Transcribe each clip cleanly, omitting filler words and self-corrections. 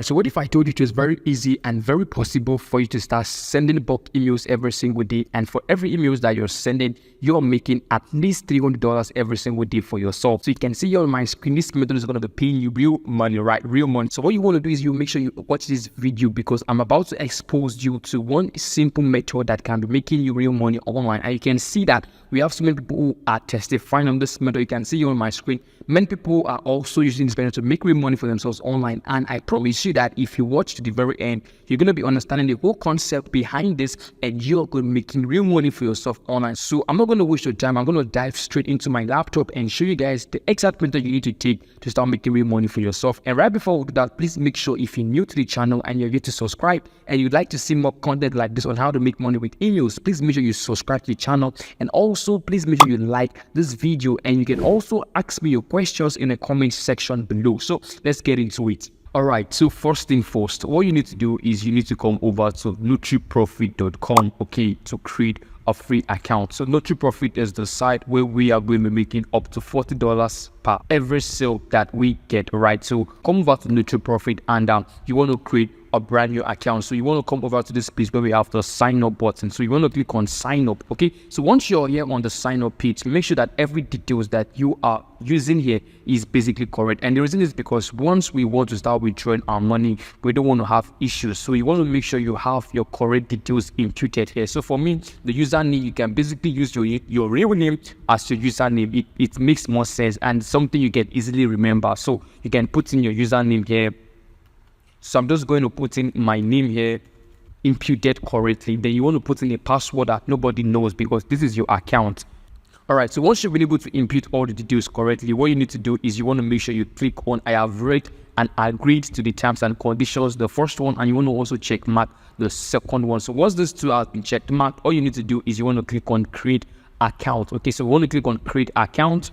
So what if I told you it was very easy and very possible for you to start sending bulk emails every single day, and for every emails that you're sending, you're making at least $300 every single day for yourself. So you can see here on my screen, this method is going to be paying you real money, right? Real money. So what you want to do is you make sure you watch this video, because I'm about to expose you to one simple method that can be making you real money online. And you can see that we have so many people who are testifying on this method. You can see here on my screen, many people are also using this method to make real money for themselves online. And I promise you that if you watch to the very end, you're going to be understanding the whole concept behind this, and you're going to be making real money for yourself online. So I'm not going to waste your time. I'm going to dive straight into my laptop and show you guys the exact method you need to take to start making real money for yourself. And right before we do that, please make sure if you're new to the channel and you're yet to subscribe and you'd like to see more content like this on how to make money with emails, please make sure you subscribe to the channel. And also please make sure you like this video, and you can also ask me your questions in the comment section below. So let's get into it. Alright, so first thing first, what you need to do is you need to come over to nutriprofit.com, okay, to create a free account. So NutriProfit is the site where we are going to be making up to $40 per every sale that we get, right? So come over to NutriProfit, and you want to create a brand new account. So you want to come over to this place where we have the sign up button. So you want to click on sign up, okay? So once you're here on the sign up page, make sure that every details that you are using here is basically correct. And the reason is because once we want to start withdrawing our money, we don't want to have issues. So you want to make sure you have your correct details imputed here. So for me, the username, you can basically use your real name as your username. It makes more sense and something you can easily remember. So you can put in your username here. So I'm just going to put in my name here, imputed correctly. Then you want to put in a password that nobody knows, because this is your account. Alright, so once you've been able to impute all the details correctly, what you need to do is you want to make sure you click on I have read and agreed to the terms and conditions, the first one, and you want to also check mark the second one. So once these two have been checked marked, all you need to do is you want to click on create account. Okay, so we want to click on create account.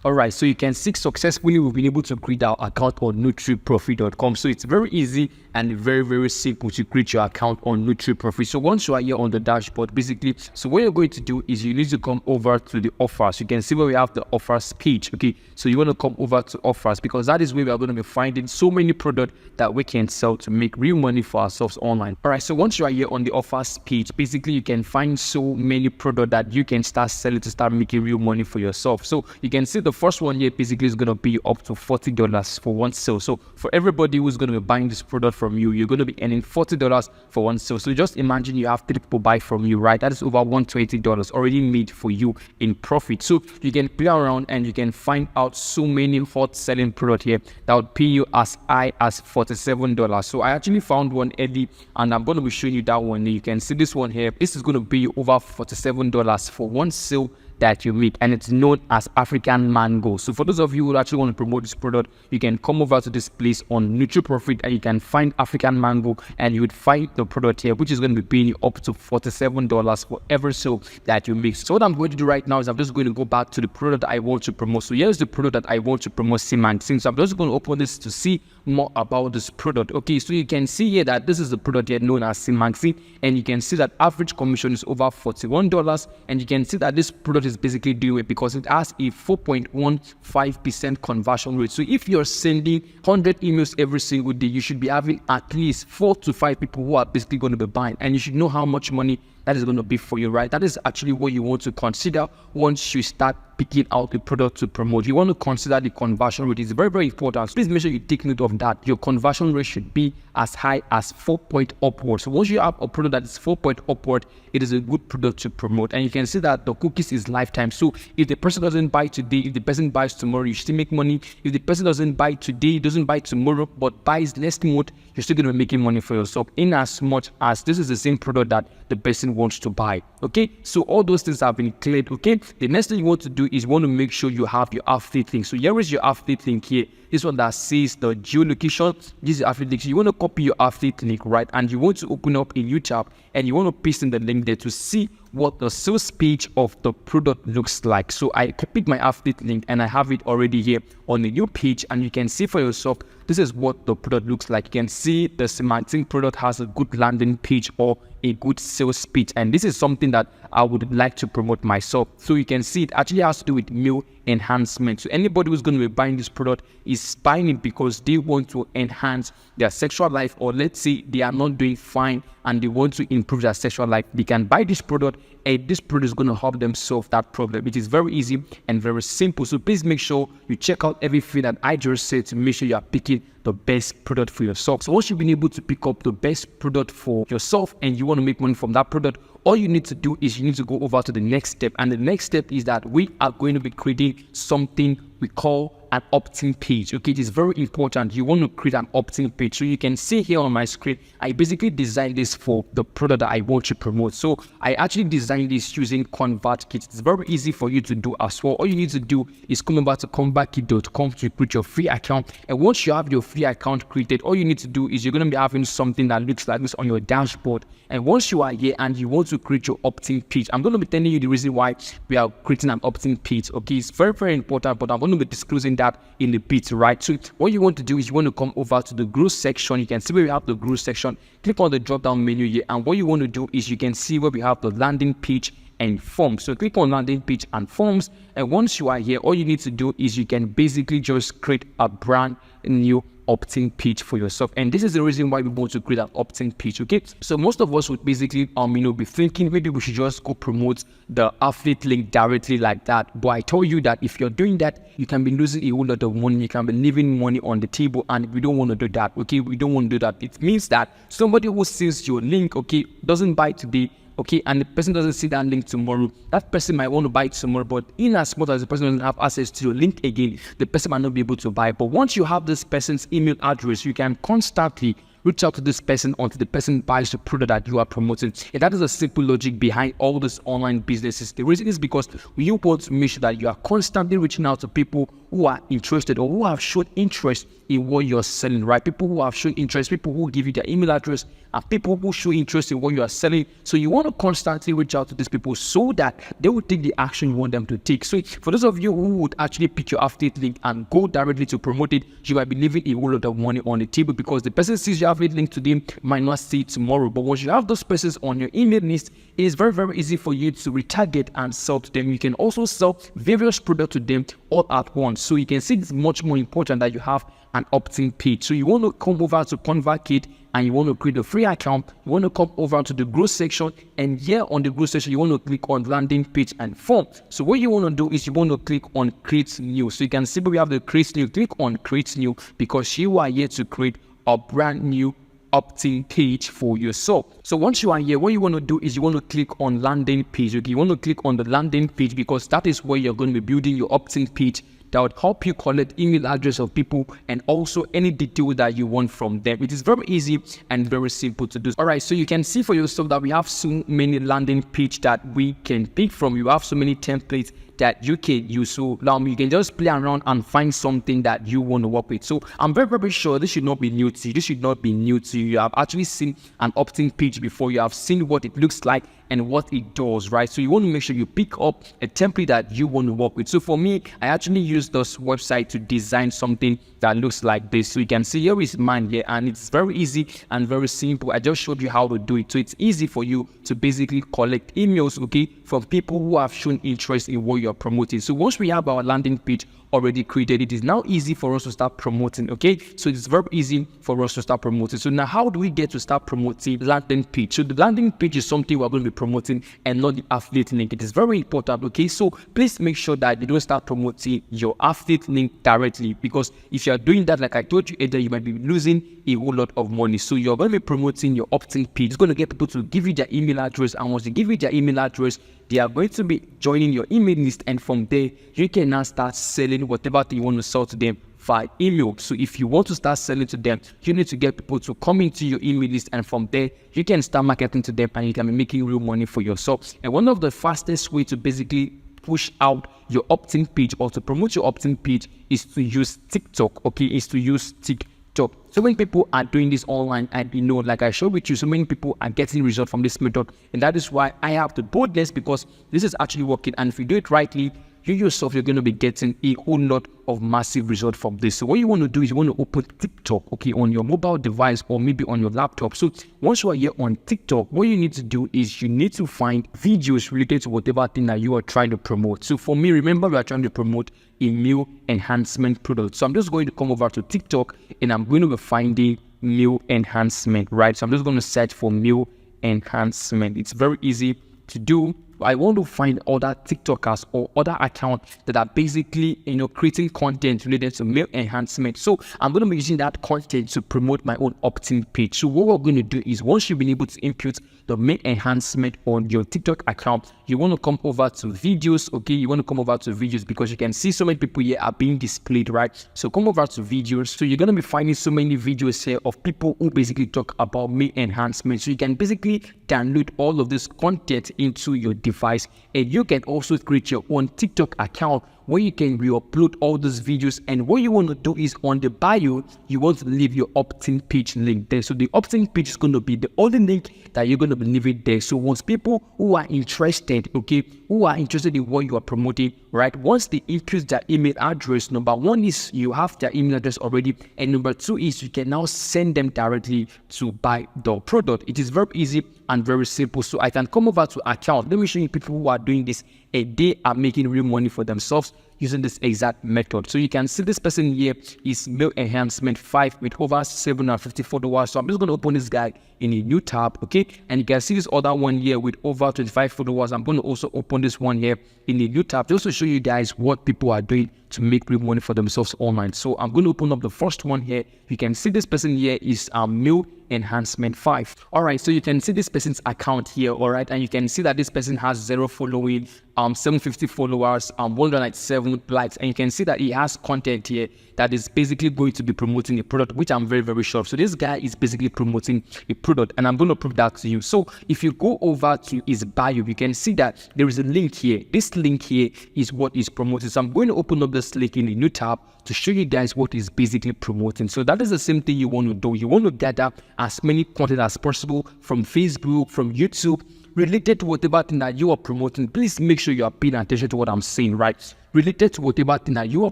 Alright, so you can see successfully we've been able to create our account on nutriprofit.com. So it's very easy and very simple to create your account on NutriProfit. So once you are here on the dashboard, basically, so what you're going to do is you need to come over to the offers. You can see where we have the offers page. Okay, so you want to come over to offers, because that is where we are going to be finding so many products that we can sell to make real money for ourselves online. Alright, so once you are here on the offers page, basically you can find so many products that you can start selling to start making real money for yourself. So you can see the first one here basically is going to be up to $40 for one sale. So for everybody who's going to be buying this product from you, you're going to be earning $40 for one sale. So just imagine you have 3 people buy from you, right? That is over $120 already made for you in profit. So you can play around and you can find out so many hot selling products here that would pay you as high as $47. So I actually found one early, and I'm going to be showing you that one. You can see this one here. This is going to pay you over $47 for one sale that you make, and it's known as African Mango. So for those of you who actually want to promote this product, you can come over to this place on NutriProfit and you can find African Mango, and you would find the product here, which is going to be paying you up to $47 for every sale that you make. So what I'm going to do right now is I'm just going to go back to the product that I want to promote. So here's the product that I want to promote, Simaxine. So I'm just going to open this to see more about this product. Okay, so you can see here that this is the product here known as Simaxine, and you can see that average commission is over $41, and you can see that this product is basically doing it because it has a 4.15% conversion rate. So if you're sending 100 emails every single day, you should be having at least 4 to 5 people who are basically going to be buying, and you should know how much money that is going to be for you, right? That is actually what you want to consider once you start picking out the product to promote. You want to consider the conversion rate. It's very important. Please make sure you take note of that. Your conversion rate should be as high as 4 point upward. So once you have a product that is 4 point upward, it is a good product to promote. And you can see that the cookies is lifetime. So if the person doesn't buy today, if the person buys tomorrow, you still make money. If the person doesn't buy today, doesn't buy tomorrow, but buys next month, you're still going to be making money for yourself, in as much as this is the same product that the person wants to buy. Okay, so all those things have been cleared. Okay, the next thing you want to do is you want to make sure you have your affiliate link. So here is your affiliate link here. This one that says the geolocation. This is affiliate link. So you want to copy your affiliate link, right? And you want to open up a new tab and you want to paste in the link there to see what the sales page of the product looks like. So I copied my affiliate link and I have it already here on the new page, and you can see for yourself this is what the product looks like. You can see the semantic product has a good landing page or a good sales pitch, and this is something that I would like to promote myself. So you can see it actually has to do with meal enhancement. So anybody who's going to be buying this product is buying it because they want to enhance their sexual life, or let's say they are not doing fine and they want to improve their sexual life. They can buy this product, and this product is going to help them solve that problem. It is very easy and very simple. So please make sure you check out everything that I just said to make sure you are picking the best product for yourself. So once you've been able to pick up the best product for yourself and you want to make money from that product, all you need to do is you need to go over to the next step. And the next step is that we are going to be creating something we call an opt-in page. Okay, it is very important. You want to create an opt-in page. So you can see here on my screen, I basically designed this for the product that I want to promote. So I actually designed this using ConvertKit. It's very easy for you to do as well. All you need to do is come over to convertkit.com to create your free account. And once you have your free account created, all you need to do is you're going to be having something that looks like this on your dashboard. And once you are here and you want to create your opt-in page, I'm going to be telling you the reason why we are creating an opt-in page. Okay, it's very, very important, but I'm going to be disclosing that in the bit, right? So what you want to do is you want to come over to the growth section. You can see where we have the growth section. Click on the drop down menu here, and what you want to do is you can see where we have the landing page and forms. So click on landing page and forms, and once you are here, all you need to do is you can basically just create a brand new opt-in page for yourself. And this is the reason why we want to create an opt-in page. Okay, so most of us would basically be thinking maybe we should just go promote the affiliate link directly like that. But I told you that if you're doing that, you can be losing a whole lot of money. You can be leaving money on the table, and we don't want to do that. Okay, we don't want to do that. It means that somebody who sees your link, okay, doesn't buy today, okay, and the person doesn't see that link tomorrow, that person might want to buy it tomorrow, but in as much as the person doesn't have access to your link again, the person might not be able to buy. But once you have this person's email address, you can constantly reach out to this person until the person buys the product that you are promoting. And that is a simple logic behind all these online businesses. The reason is because you want to make sure that you are constantly reaching out to people who are interested or who have shown interest in what you're selling, right? People who have shown interest, people who give you their email address, and people who show interest in what you are selling. So you want to constantly reach out to these people so that they will take the action you want them to take. So for those of you who would actually pick your affiliate link and go directly to promote it, you might be leaving a whole lot of money on the table because the person sees your affiliate link today might not see it tomorrow. But once you have those persons on your email list, it is very, very easy for you to retarget and sell to them. You can also sell various products to them all at once. So you can see it's much more important that you have an opt-in page. So you want to come over to ConvertKit and you want to create a free account. You want to come over to the growth section, and here on the growth section, you want to click on landing page and form. So what you want to do is you want to click on create new. So you can see where we have the create new. Click on create new because you are here to create a brand new opt-in page for yourself. So once you are here, what you want to do is you want to click on landing page. Okay, you want to click on the landing page because that is where you're going to be building your opt-in page that would help you collect email address of people and also any detail that you want from them. It is very easy and very simple to do. All right, so you can see for yourself that we have so many landing page that we can pick from. You have so many templates that you can use. So now you can just play around and find something that you want to work with. So I'm very, very sure this should not be new to you. This should not be new to you. You have actually seen an opt-in page before. You have seen what it looks like and what it does, right? So you want to make sure you pick up a template that you want to work with. So for me, I actually use this website to design something that looks like this. So you can see here is mine here, and it's very easy and very simple. I just showed you how to do it. So it's easy for you to basically collect emails, okay, from people who have shown interest in what you're promoting. So once we have our landing page already created, it is now easy for us to start promoting. Okay, so it's very easy for us to start promoting. So now how do we get to start promoting landing page? So the landing page is something we're going to be promoting and not the affiliate link. It is very important. Okay, so please make sure that you don't start promoting your affiliate link directly, because if you're doing that, like I told you earlier, you might be losing a whole lot of money. So you're going to be promoting your opt-in page. It's going to get people to give you their email address, and once they give you their email address, they are going to be joining your email list, and from there you can now start selling whatever thing you want to sell to them via email. So if you want to start selling to them, you need to get people to come into your email list, and from there you can start marketing to them and you can be making real money for yourself. And one of the fastest way to basically push out your opt-in page or to promote your opt-in page is to use TikTok. Okay, is to use TikTok. So many people are doing this online, and you know, like I showed with you, so many people are getting results from this method, and that is why I have the boldness, because this is actually working. And if you do it rightly, you yourself, you're going to be getting a whole lot of massive result from this. So what you want to do is you want to open TikTok, okay, on your mobile device or maybe on your laptop. So once you are here on TikTok, what you need to do is you need to find videos related to whatever thing that you are trying to promote. So for me, remember, we are trying to promote a meal enhancement product. So I'm just going to come over to TikTok and I'm going to be finding meal enhancement, right? So I'm just going to search for meal enhancement. It's very easy to do. I want to find other TikTokers or other accounts that are basically, creating content related to meal enhancement. So I'm going to be using that content to promote my own Optin page. So what we're going to do is, once you've been able to input the meal enhancement on your TikTok account, you want to come over to videos, okay? You want to come over to videos because you can see so many people here are being displayed, right? So come over to videos. So you're going to be finding so many videos here of people who basically talk about meal enhancement. So you can basically download all of this content into your device, and you can also create your own TikTok account where you can re-upload all those videos. And what you want to do is, on the bio, you want to leave your Optin page link there. So the Optin page is going to be the only link that you're going to be leaving there. So once people who are interested, okay, who are interested in what you are promoting, right, once they input their email address, number one is you have their email address already, and number two is you can now send them directly to buy the product. It is very easy and very simple. So I can come over to account. Let me show you people who are doing this and they are making real money for themselves using this exact method. So you can see this person here is meal enhancement 5 with over 750 followers. So I'm just going to open this guy in a new tab, okay? And you can see this other one here with over 25 followers. I'm going to also open this one here in a new tab just to show you guys what people are doing to make real money for themselves online. So I'm going to open up the first one here. You can see this person here is meal enhancement 5. All right, so you can see this person's account here, all right, and you can see that this person has 0 following, 750 followers, 197 likes, and you can see that he has content here that is basically going to be promoting a product, which I'm very, very sure of. So this guy is basically promoting a product, and I'm going to prove that to you. So if you go over to his bio, you can see that there is a link here. This link here is what is promoting. So I'm going to open up this link in a new tab to show you guys what is basically promoting. So that is the same thing you want to do. You want to gather as many content as possible from Facebook, from YouTube, related to whatever thing that you are promoting. Please make sure you are paying attention to what I'm saying, right? Related to whatever thing that you are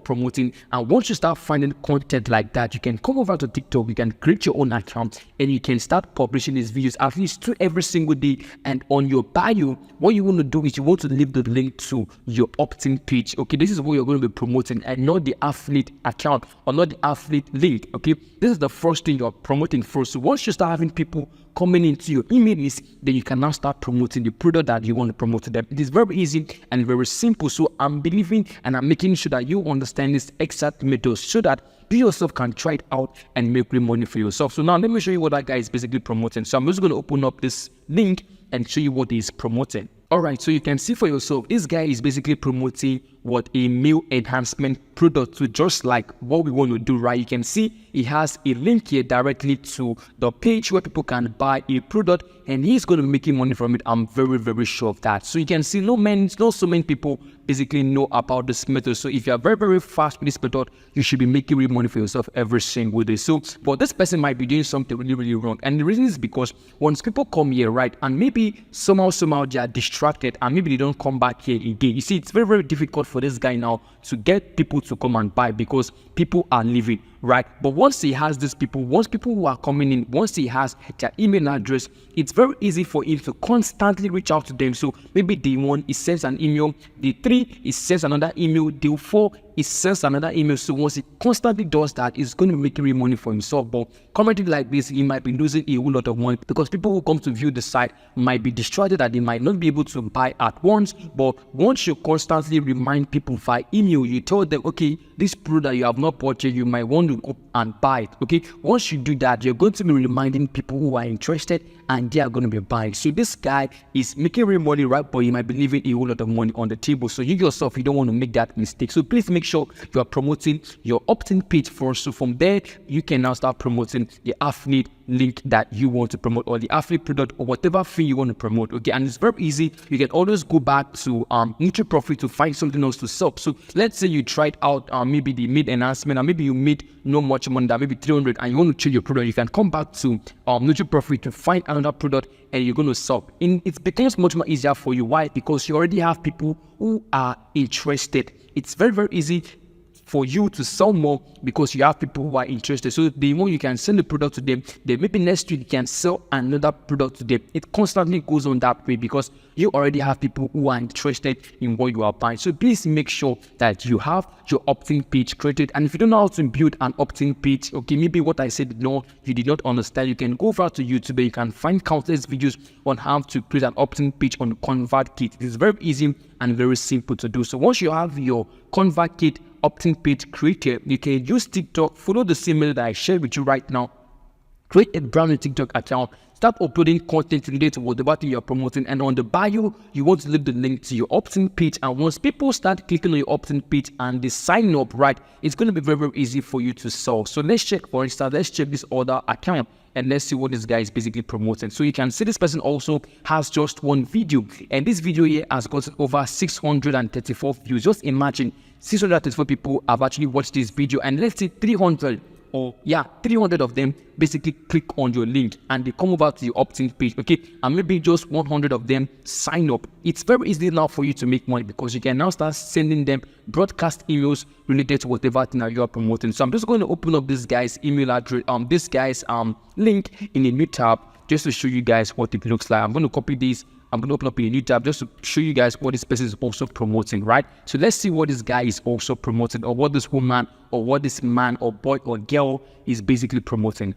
promoting. And once you start finding content like that, you can come over to TikTok, you can create your own account, and you can start publishing these videos at least 2 every single day. And on your bio, what you want to do is you want to leave the link to your Optin page. Okay, this is what you're going to be promoting, and not the affiliate account or not the affiliate link. Okay, this is the first thing you're promoting first. So once you start having people coming into your email list, then you can now start promoting the product that you want to promote to them. It is very easy and very simple. So I'm believing and I'm making sure that you understand this exact method so that you yourself can try it out and make real money for yourself. So now let me show you what that guy is basically promoting. So I'm just going to open up this link and show you what he's promoting. All right, so you can see for yourself, this guy is basically promoting what a meal enhancement product, to just like what we want to do, right? You can see he has a link here directly to the page where people can buy a product, and he's going to be making money from it. I'm very, very sure of that. So you can see not so many people basically know about this method. So if you are very, very fast with this method, you should be making real money for yourself every single day. So, but this person might be doing something really, really wrong. And the reason is because once people come here, right, and maybe somehow they are distracted and maybe they don't come back here again. You see, it's very, very difficult for this guy now to get people to come and buy because people are leaving, right? But once he has these people, once people who are coming in, once he has their email address, it's very easy for him to constantly reach out to them. So maybe day 1, he sends an email. Day 3, he sends another email. Day 4, he sends another email. So once he constantly does that, he's going to make real money for himself. But currently like this, he might be losing a whole lot of money because people who come to view the site might be distracted that they might not be able to buy at once. But once you constantly remind people via email, you tell them, okay, this product that you have not purchased, you might want to go and buy it. Okay, once you do that, you're going to be reminding people who are interested and they are going to be buying. So this guy is making real money, right? But you might be leaving a whole lot of money on the table. So you yourself, you don't want to make that mistake. So please make sure you are promoting your Optin page first. So from there, you can now start promoting the affiliate link that you want to promote, or the affiliate product, or whatever thing you want to promote. Okay, and it's very easy. You can always go back to Neutral Profit to find something else to sell. So let's say you tried out maybe the mid enhancement, and maybe you made no much money, that maybe 300, and you want to change your product. You can come back to Neutral Profit to find another product, and you're going to sell. And it becomes much more easier for you. Why? Because you already have people who are interested. It's very, very easy for you to sell more because you have people who are interested. So the more you can send the product to them, then maybe next week you can sell another product to them. It constantly goes on that way because you already have people who are interested in what you are buying. So please make sure that you have your opt-in page created. And if you don't know how to build an opt-in page, okay, maybe what I said, no, you did not understand, you can go over to YouTube. You can find countless videos on how to create an opt-in page on ConvertKit. It is very easy and very simple to do. So once you have your ConvertKit opt-in page created, you can use TikTok, follow the same method that I shared with you right now, create a brand new TikTok account, start uploading content related to whatever thing you're promoting, and on the bio, you want to leave the link to your opt-in page. And once people start clicking on your opt-in page and they sign up, right, it's going to be very, very easy for you to sell. So let's check, for instance, let's check this other account, and let's see what this guy is basically promoting. So you can see this person also has just one video, and this video here has gotten over 634 views. Just imagine 634 people have actually watched this video, and let's say 300 of them basically click on your link and they come over to the opt-in page, okay, and maybe just 100 of them sign up. It's very easy now for you to make money because you can now start sending them broadcast emails related to whatever thing that you are promoting. So I'm just going to open up this guy's email address, this guy's link in a new tab just to show you guys what it looks like. I'm going to copy this. I'm going to open up a new tab just to show you guys what this person is also promoting, right? So let's see what this guy is also promoting, or what this woman or what this man or boy or girl is basically promoting.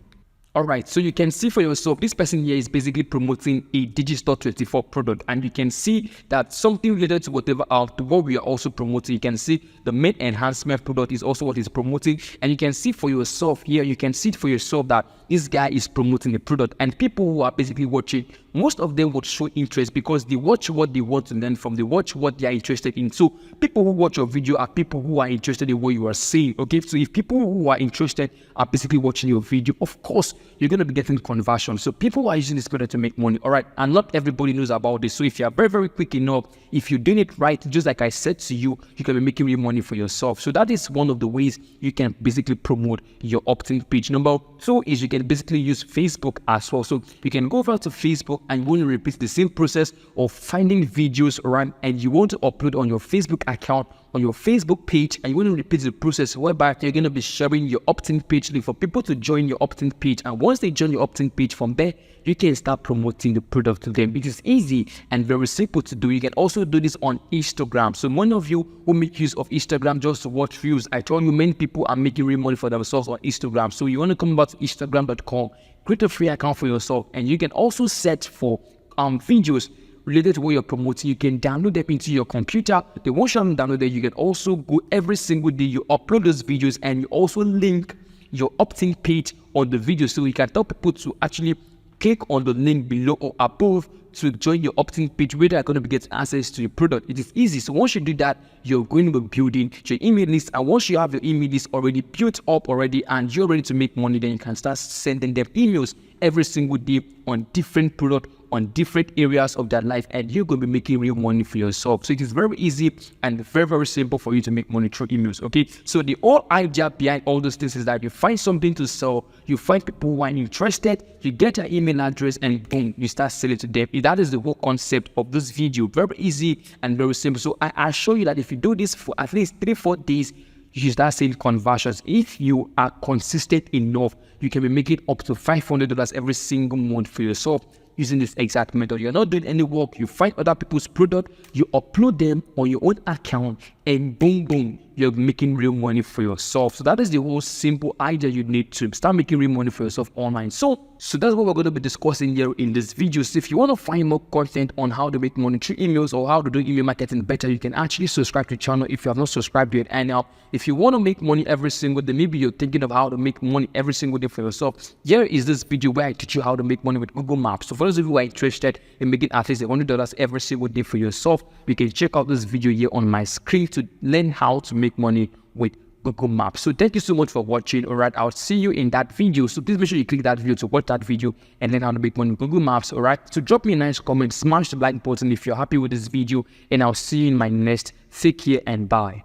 All right, so you can see for yourself, this person here is basically promoting a Digistore 24 product, and you can see that something related to whatever to what we are also promoting. You can see the main enhancement product is also what he's promoting, and you can see for yourself here, you can see for yourself that this guy is promoting a product, and people who are basically watching, most of them would show interest because they watch what they want to learn from, they watch what they are interested in. So people who watch your video are people who are interested in what you are saying, okay? So if people who are interested are basically watching your video, of course, you're going to be getting conversion. So people who are using this product to make money, all right? And not everybody knows about this. So if you're very, very quick enough, if you're doing it right, just like I said to you, you can be making real money for yourself. So that is one of the ways you can basically promote your opt-in page. Number two is you can basically use Facebook as well. So you can go over to Facebook and you want to repeat the same process of finding videos, right? And you want to upload on your Facebook account, on your Facebook page, and you want to repeat the process whereby you're going to be sharing your opt-in page link for people to join your opt-in page. And once they join your opt-in page, from there, you can start promoting the product to them. It is easy and very simple to do. You can also do this on Instagram. So one of you who make use of Instagram just to watch views, I told you many people are making real money for themselves on Instagram. So you want to come back to Instagram.com, create a free account for yourself, and you can also search for videos related to what you're promoting. You can download them into your computer. Then once you have them downloaded, you can also go every single day, you upload those videos, and you also link your opt-in page on the video. So you can tell people to actually click on the link below or above to join your opt-in page where they're going to be getting access to your product. It is easy. So once you do that, you're going to be building your email list. And once you have your email list already built up already and you're ready to make money, then you can start sending them emails every single day on different products, on different areas of their life, and you're going to be making real money for yourself. So it is very easy and very, very simple for you to make money through emails, okay? So the whole idea behind all those things is that you find something to sell, you find people who are interested, you get their email address, and boom, you start selling to them. That is the whole concept of this video. Very easy and very simple. So I assure you that if you do this for at least 3-4 days, you should start seeing conversions. If you are consistent enough, you can be making up to $500 every single month for yourself using this exact method. You're not doing any work. You find other people's product, you upload them on your own account, and boom, boom, you're making real money for yourself. So that is the whole simple idea you need to start making real money for yourself online. So that's what we're going to be discussing here in this video. So if you want to find more content on how to make money through emails or how to do email marketing better, you can actually subscribe to the channel if you have not subscribed yet. And now, if you want to make money every single day, maybe you're thinking of how to make money every single day for yourself, here is this video where I teach you how to make money with Google Maps. So for those of you who are interested in making at least $100 every single day for yourself, you can check out this video here on my screen to learn how to make money with Google Maps. So thank you so much for watching. All right, I'll see you in that video. So please make sure you click that video to watch that video and learn how to make money with Google Maps. All right, so drop me a nice comment, smash the like button if you're happy with this video, and I'll see you in my next. Take care and bye.